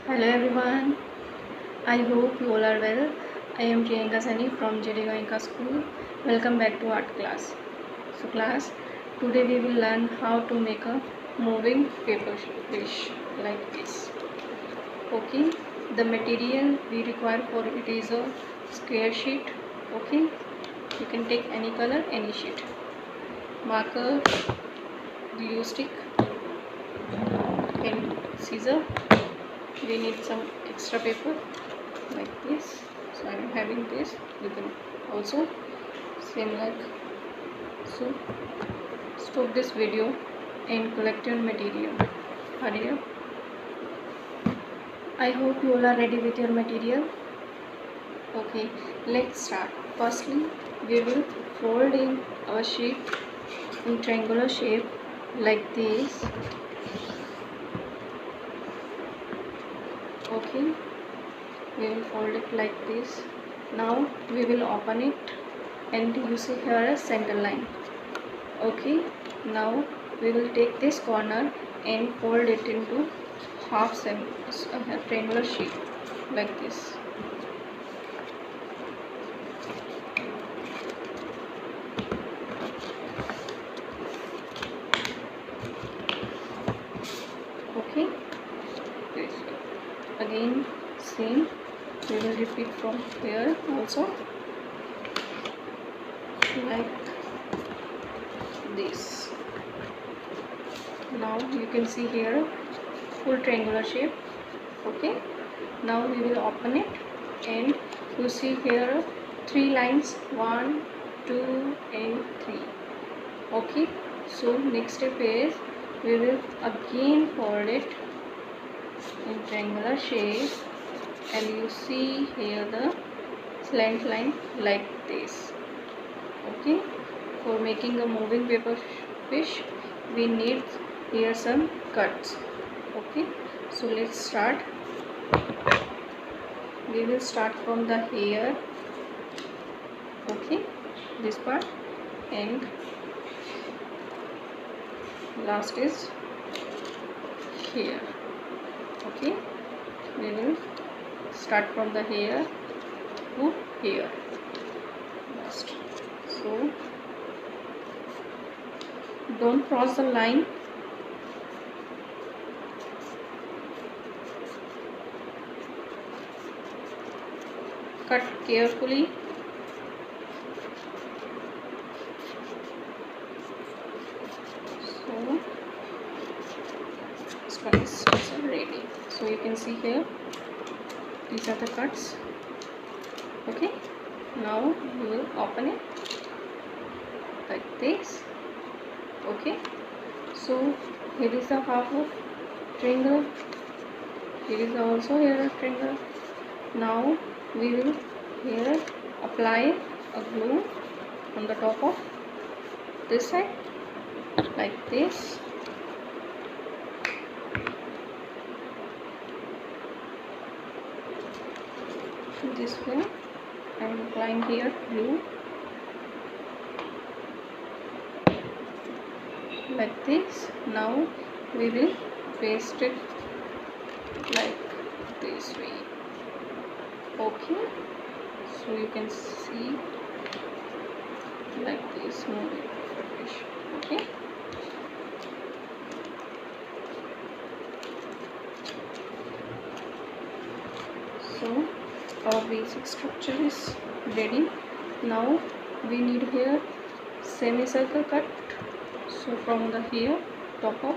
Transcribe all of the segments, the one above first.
Hello everyone, I hope you all are well. I am Priyanka Sani from JD Goenka School. Welcome back to art class. So class, today we will learn how to make a moving paper fish like this. Okay, the material we require for it is a square sheet. Okay, you can take any color, any sheet. Marker, glue stick and scissor. We need some extra paper like this, so I am having this. You can also same like so. Stop this video and collect your material. Hurry up. I hope you all are ready with your material. Okay, let's start. Firstly, we will fold in our sheet in triangular shape like this. Okay, we will fold it like this. Now we will open it and you see here a center line. Okay, now we will take this corner and fold it into half triangular shape like this. Okay, this way. Again same, we will repeat from here also like this. Now you can see here full triangular shape. Okay, now we will open it and you see here 3 lines, 1 2 and 3. Okay, so next step is we will again fold it in triangular shape and you see here the slant line like this. Okay, for making a moving paper fish we need here some cuts. Okay, so let's start. We will start from the here. Okay, this part and last is here. Okay, we will start from the here to here last. So don't cross the line. Cut carefully. So this one is also ready. So you can see here these are the cuts. Okay, now we will open it like this. Okay, so here is the half of triangle, here is also here a triangle. Now we will here apply a glue on the top of this side like this. This way I am applying here glue like this. Now we will paste it like this way. Okay, so you can see like this moving fish. Okay, so our basic structure is ready. Now we need here semicircle cut. So from the here top of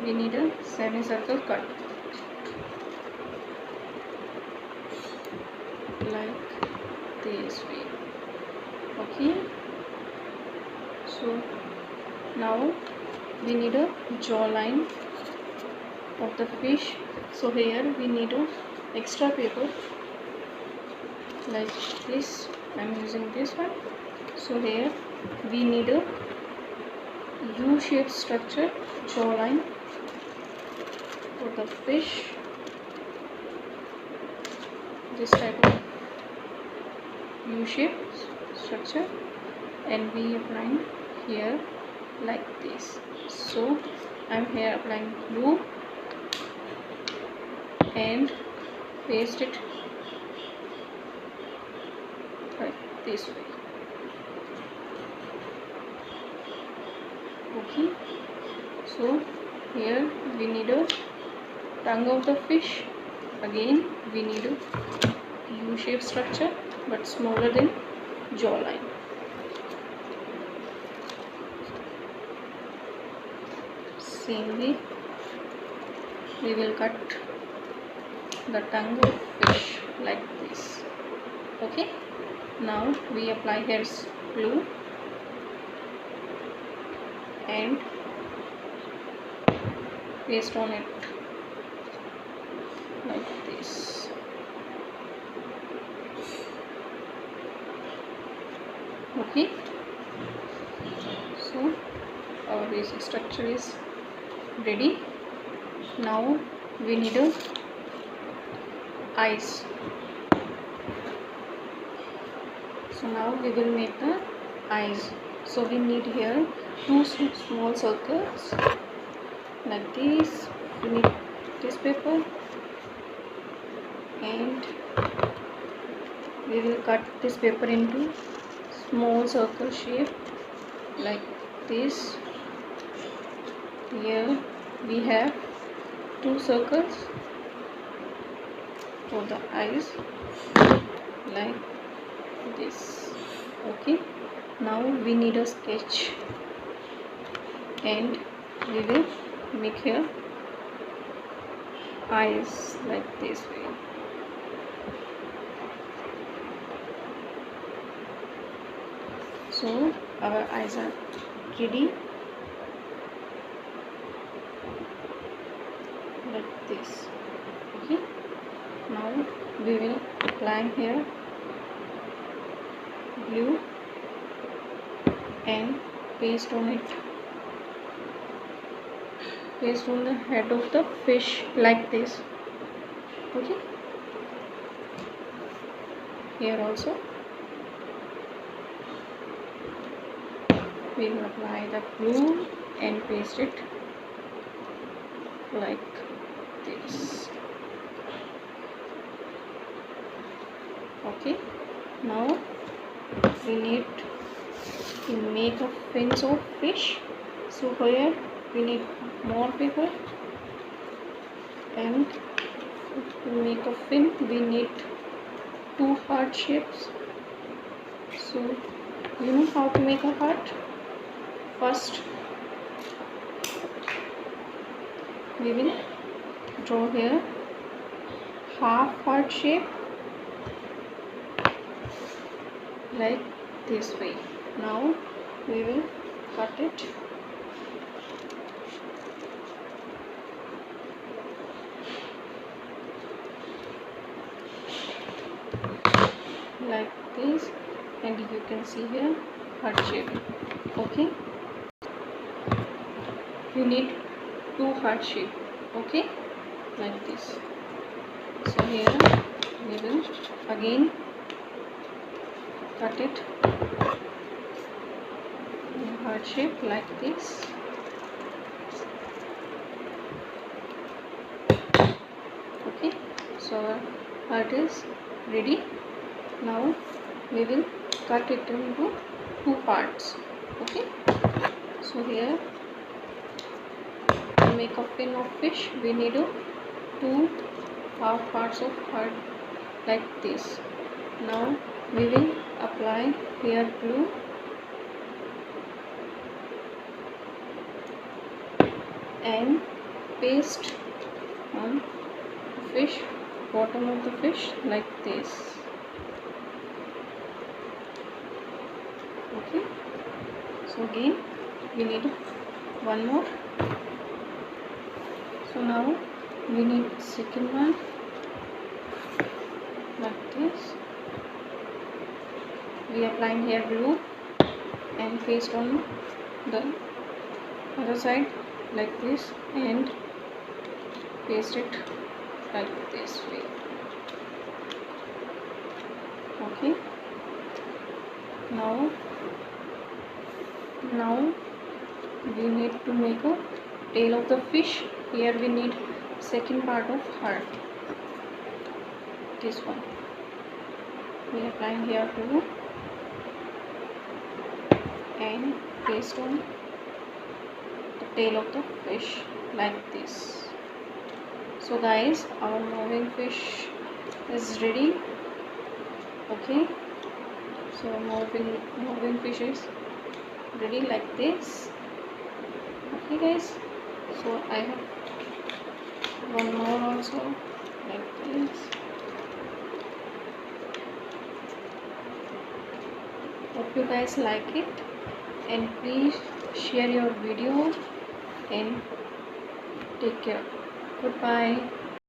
we need a semicircle cut like this way. Okay, so now we need a jawline of the fish. So here we need a extra paper like this. I am using this one. So here we need a U-shaped structure jawline for the fish. This type of U-shaped structure, and we applying here like this. So I am here applying glue and paste it like this way. Okay, so here we need a tongue of the fish. Again we need a U-shaped structure but smaller than jawline. Same way we will cut the tongue of fish like this. Okay, now we apply here glue and paste on it like this. Okay, so our basic structure is ready. Now we need a eyes. So now we will make the eyes. So we need here two small circles like this. We need this paper and we will cut this paper into small circle shape like this. Here we have two circles for the eyes like this. Okay, now we need a sketch and we will make here eyes like this way. So our eyes are ready like this. Okay, now we will apply here glue and paste on it. Paste on the head of the fish like this. Okay, here also we will apply the glue and paste it like this. Okay, now we need to make a fins of fish. So here we need more paper, and to make a fin we need two heart shapes. So you know how to make a heart? First we will draw here half heart shape like this way. Now we will cut it like this, and you can see here heart shape. Okay, you need two heart shape. Okay, like this. So here we will again cut it in heart shape like this. Okay, so our heart is ready. Now we will cut it into two parts. Okay, so here to make a fin of fish we need two half parts of heart like this. Now we will apply here glue and paste on fish, bottom of the fish like this. Okay, so again we need one more. So now we need second one like this. We applying here glue and paste on the other side like this and paste it like this way. Okay, now we need to make a tail of the fish. Here we need second part of heart. this one. We are applying here too, and paste on the tail of the fish like this. So guys, our moving fish is ready. Okay, so moving fish is ready like this. Okay guys, so I have one more also like this. Hope you guys like it, and please share your video and take care. Goodbye.